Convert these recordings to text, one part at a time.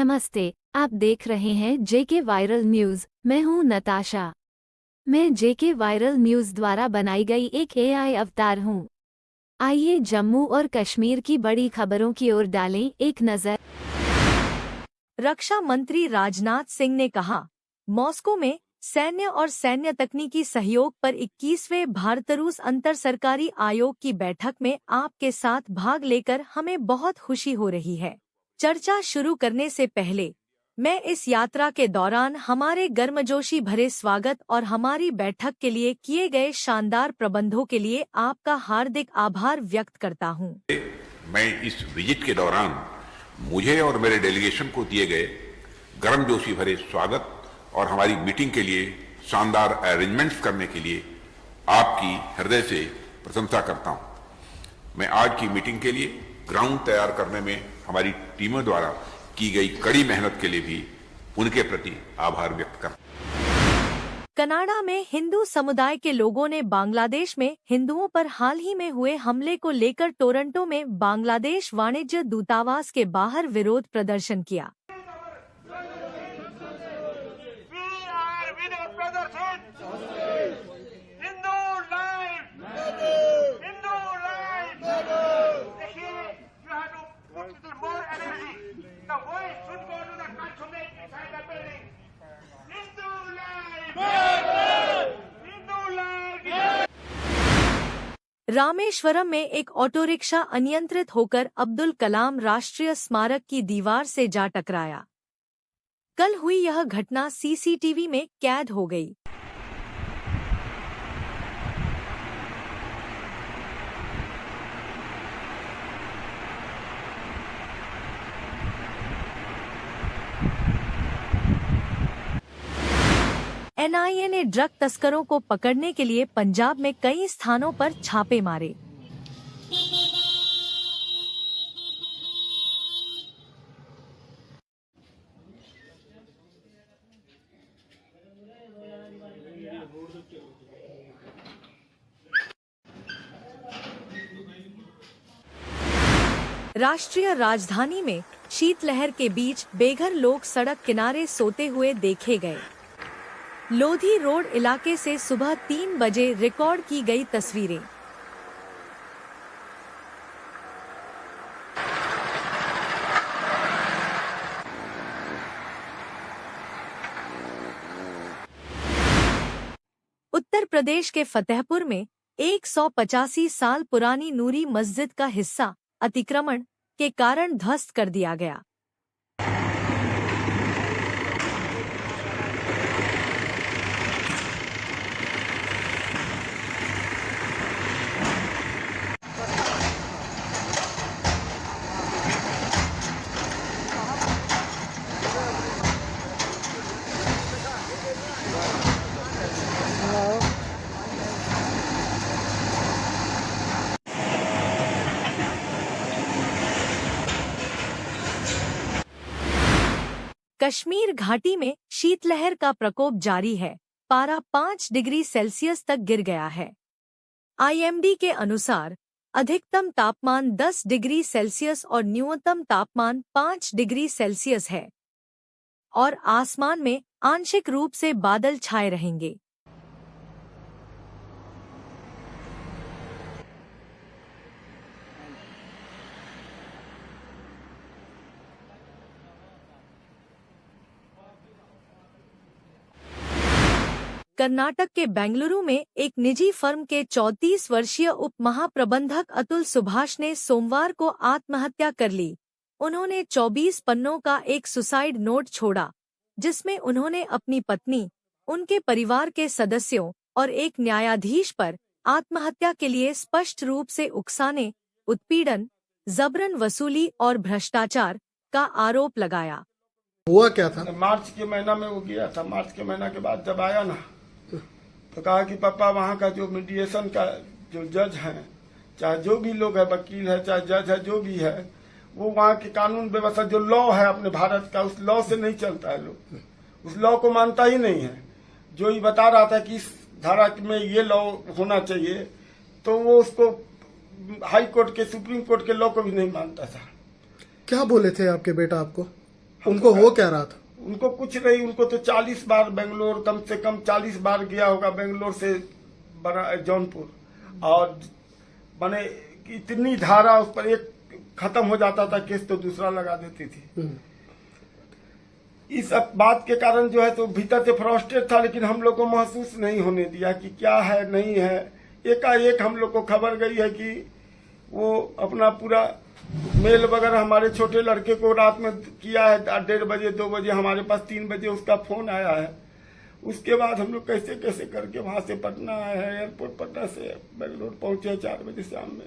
नमस्ते, आप देख रहे हैं जेके वायरल न्यूज। मैं हूं नताशा। मैं जेके वायरल न्यूज द्वारा बनाई गई एक एआई अवतार हूं। आइए जम्मू और कश्मीर की बड़ी खबरों की ओर डालें एक नजर। रक्षा मंत्री राजनाथ सिंह ने कहा, मॉस्को में सैन्य और सैन्य तकनीकी सहयोग पर 21वें भारत-रूस अंतर सरकारी आयोग की बैठक में आपके साथ भाग लेकर हमें बहुत खुशी हो रही है। चर्चा शुरू करने से पहले मैं इस यात्रा के दौरान हमारे गर्मजोशी भरे स्वागत और हमारी बैठक के लिए किए गए शानदार प्रबंधों के लिए आपका हार्दिक आभार व्यक्त करता हूं। मैं इस विजिट के दौरान मुझे और मेरे डेलीगेशन को दिए गए गर्मजोशी भरे स्वागत और हमारी मीटिंग के लिए शानदार अरेंजमेंट्स करने के लिए आपकी हृदय से प्रशंसा करता हूं। मैं आज की मीटिंग के लिए ग्राउंड तैयार करने में हमारी टीमों द्वारा की गई कड़ी मेहनत के लिए भी उनके प्रति आभार व्यक्त करता। कनाडा में हिंदू समुदाय के लोगों ने बांग्लादेश में हिंदुओं पर हाल ही में हुए हमले को लेकर टोरंटो में बांग्लादेश वाणिज्य दूतावास के बाहर विरोध प्रदर्शन किया। रामेश्वरम में एक ऑटो रिक्शा अनियंत्रित होकर अब्दुल कलाम राष्ट्रीय स्मारक की दीवार से जा टकराया। कल हुई यह घटना सीसीटीवी में कैद हो गई। एनआईए ने ड्रग तस्करों को पकड़ने के लिए पंजाब में कई स्थानों पर छापे मारे। राष्ट्रीय राजधानी में शीतलहर के बीच बेघर लोग सड़क किनारे सोते हुए देखे गए। लोधी रोड इलाके से सुबह 3 बजे रिकॉर्ड की गई तस्वीरें। उत्तर प्रदेश के फतेहपुर में 185 साल पुरानी नूरी मस्जिद का हिस्सा अतिक्रमण के कारण ध्वस्त कर दिया गया। कश्मीर घाटी में शीतलहर का प्रकोप जारी है। पारा 5 डिग्री सेल्सियस तक गिर गया है। आईएमडी के अनुसार अधिकतम तापमान 10 डिग्री सेल्सियस और न्यूनतम तापमान 5 डिग्री सेल्सियस है और आसमान में आंशिक रूप से बादल छाए रहेंगे। कर्नाटक के बेंगलुरु में एक निजी फर्म के 34 वर्षीय उप महाप्रबंधक अतुल सुभाष ने सोमवार को आत्महत्या कर ली। उन्होंने 24 पन्नों का एक सुसाइड नोट छोड़ा, जिसमें उन्होंने अपनी पत्नी, उनके परिवार के सदस्यों और एक न्यायाधीश पर आत्महत्या के लिए स्पष्ट रूप से उकसाने, उत्पीड़न, जबरन वसूली और भ्रष्टाचार का आरोप लगाया। हुआ क्या था? मार्च के महीना में वो गया था। मार्च के महीना के बाद जब आया ना, तो कहा कि पापा वहाँ का जो मीडिएशन का जो जज है, चाहे जो भी लोग है, वकील है, चाहे जज है, जो भी है, वो वहाँ की कानून व्यवस्था जो लॉ है अपने भारत का, उस लॉ से नहीं चलता है। लोग उस लॉ को मानता ही नहीं है। जो ये बता रहा था कि इस धारा में ये लॉ होना चाहिए, तो वो उसको हाई कोर्ट के, सुप्रीम कोर्ट के लॉ को भी नहीं मानता था। क्या बोले थे आपके बेटा आपको? उनको हो क्या रहा था? उनको कुछ नहीं, उनको तो 40 बार बेंगलोर, कम से कम 40 बार गया होगा बेंगलोर से जौनपुर, और माने इतनी धारा उस पर, एक खत्म हो जाता था केस तो दूसरा लगा देती थी। इस बात के कारण जो है तो भीतर से फ्रस्ट्रेट था, लेकिन हम लोग को महसूस नहीं होने दिया कि क्या है नहीं है। एकाएक हम लोग को खबर गई है कि वो अपना पूरा मेल वगैरह हमारे छोटे लड़के को रात में किया है 1:30 बजे 2 बजे, हमारे पास 3 बजे उसका फोन आया है। उसके बाद हम लोग कैसे कैसे करके वहां से पटना आए हैं, एयरपोर्ट पटना से बेंगलोर पहुंचे 4 बजे शाम में।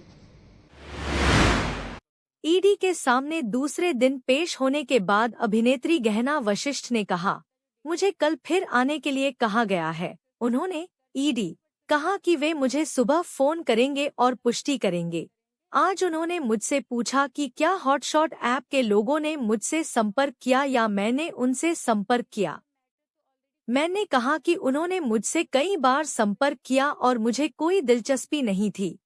ईडी के सामने दूसरे दिन पेश होने के बाद अभिनेत्री गहना वशिष्ठ ने कहा, मुझे कल फिर आने के लिए कहा गया है। उन्होंने ईडी कहा कि वे मुझे सुबह फोन करेंगे और पुष्टि करेंगे। आज उन्होंने मुझसे पूछा कि क्या हॉटशॉट ऐप के लोगों ने मुझसे संपर्क किया या मैंने उनसे संपर्क किया। मैंने कहा कि उन्होंने मुझसे कई बार संपर्क किया और मुझे कोई दिलचस्पी नहीं थी।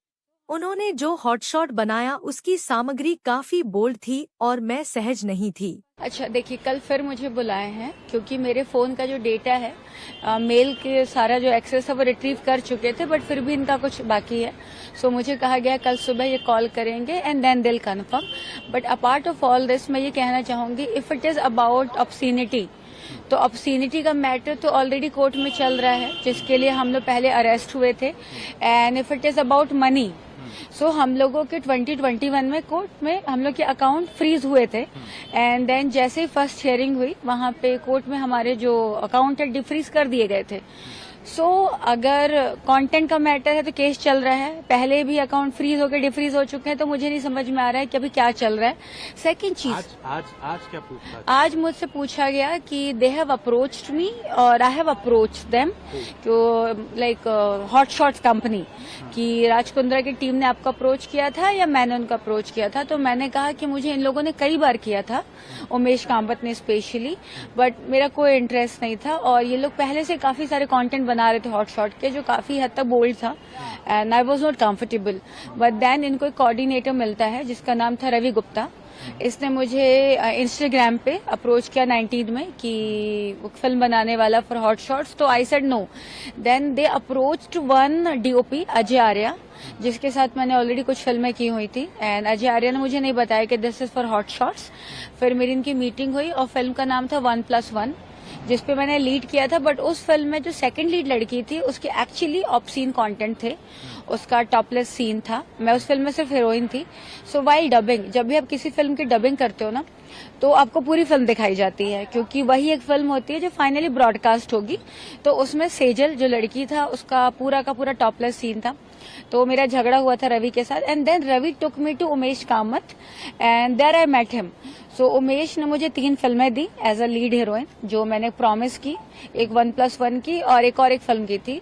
उन्होंने जो हॉटशॉट बनाया उसकी सामग्री काफी बोल्ड थी और मैं सहज नहीं थी। अच्छा देखिए, कल फिर मुझे बुलाए हैं क्योंकि मेरे फोन का जो डेटा है, मेल के सारा जो एक्सेस है वो रिट्रीव कर चुके थे, बट फिर भी इनका कुछ बाकी है। सो मुझे कहा गया कल सुबह ये कॉल करेंगे एंड देन दिल confirm. But apart of all this मैं ये कहना चाहूंगी, if it is about obscenity, तो ऑब्सीनिटी का मैटर तो ऑलरेडी कोर्ट में चल रहा है, जिसके लिए हम लोग पहले अरेस्ट हुए थे। And if it is about money, so हम लोगों के 2021 में कोर्ट में हम लोग के अकाउंट फ्रीज हुए थे। एंड देन जैसे ही फर्स्ट हियरिंग हुई, वहां पे कोर्ट में हमारे जो अकाउंट है डिफ्रीज कर दिए गए थे। सो अगर कंटेंट का मैटर है तो केस चल रहा है, पहले भी अकाउंट फ्रीज होकर डिफ्रीज हो चुके हैं, तो मुझे नहीं समझ में आ रहा है कि अभी क्या चल रहा है। सेकंड चीज, आज क्या पूछा? आज मुझसे पूछा गया कि दे हैव अप्रोच्ड मी और I have approached them, like Hotshots company, कि राज कुंद्रा की टीम ने आपको अप्रोच किया था या मैंने उनको अप्रोच किया था। तो मैंने कहा कि मुझे इन लोगों ने कई बार किया था, उमेश कामत ने स्पेशली, बट मेरा कोई इंटरेस्ट नहीं था। और ये लोग पहले से काफी सारे कंटेंट बना रहे थे हॉटशॉट के, जो काफी हद तक बोल्ड था, and I was not comfortable. But then इनको एक कोऑर्डिनेटर मिलता है जिसका नाम था रवि गुप्ता। इसने मुझे इंस्टाग्राम पे अप्रोच किया 19 में कि वो फिल्म बनाने वाला फॉर हॉटशॉट्स, तो I said no. Then they approached one DOP Ajay Arya, जिसके साथ मैंने ऑलरेडी कुछ फिल्में की हुई थी, एंड अजय आर्या ने मुझे नहीं बताया कि दिस इज फॉर हॉटशॉट्स। फिर मेरी इनकी मीटिंग हुई और फिल्म का नाम था 1+1, जिसपे मैंने लीड किया था। बट उस फिल्म में जो सेकंड लीड लड़की थी उसके एक्चुअली ऑब्सीन कंटेंट थे, उसका टॉपलेस सीन था। मैं उस फिल्म में सिर्फ हीरोइन थी। सो वाइल डबिंग, जब भी आप किसी फिल्म की डबिंग करते हो ना, तो आपको पूरी फिल्म दिखाई जाती है, क्योंकि वही एक फिल्म होती है जो फाइनली ब्रॉडकास्ट होगी। तो उसमें सेजल जो लड़की था उसका पूरा का पूरा टॉपलेस सीन था। तो मेरा झगड़ा हुआ था रवि के साथ, and then Ravi took me to Umesh Kamat and there I met him. So Umesh ने मुझे 3 फिल्में दी एज अ लीड हीरोइन, जो मैंने प्रॉमिस की, एक 1+1 की और एक फिल्म की थी,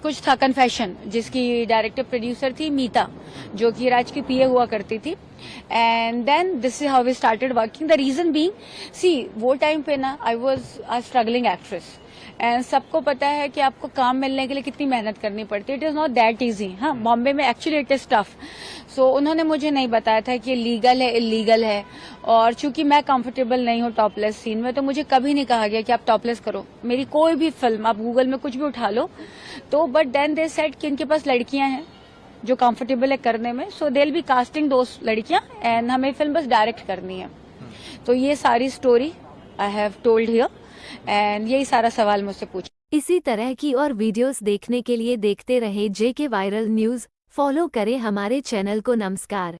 कुछ था कन्फेशन, जिसकी डायरेक्टर प्रोड्यूसर थी मीता, जो कि राज की पीए हुआ करती थी। And then this is how we started working. The reason being, see वो टाइम पे ना I was a struggling actress, and सबको पता है कि आपको काम मिलने के लिए कितनी मेहनत करनी पड़ती है। It is not that easy. हाँ, बॉम्बे में एक्चुअली इट इज टफ। सो उन्होंने मुझे नहीं बताया था कि ये लीगल है इलीगल है, और चूंकि मैं कंफर्टेबल नहीं हूँ टॉपलेस सीन में, तो मुझे कभी नहीं कहा गया कि आप टॉपलेस करो। मेरी कोई भी फिल्म आप गूगल में कुछ भी उठा लो तो, बट देन दे सेड कि इनके पास लड़कियां हैं जो कंफर्टेबल है करने में, सो दे विल बी कास्टिंग दो लड़कियां एंड हमें फिल्म बस डायरेक्ट करनी है। तो ये सारी story I have told here, and यही सारा सवाल मुझसे पूछा। इसी तरह की और वीडियोस देखने के लिए देखते रहे जेके वायरल न्यूज। फॉलो करें हमारे चैनल को। नमस्कार।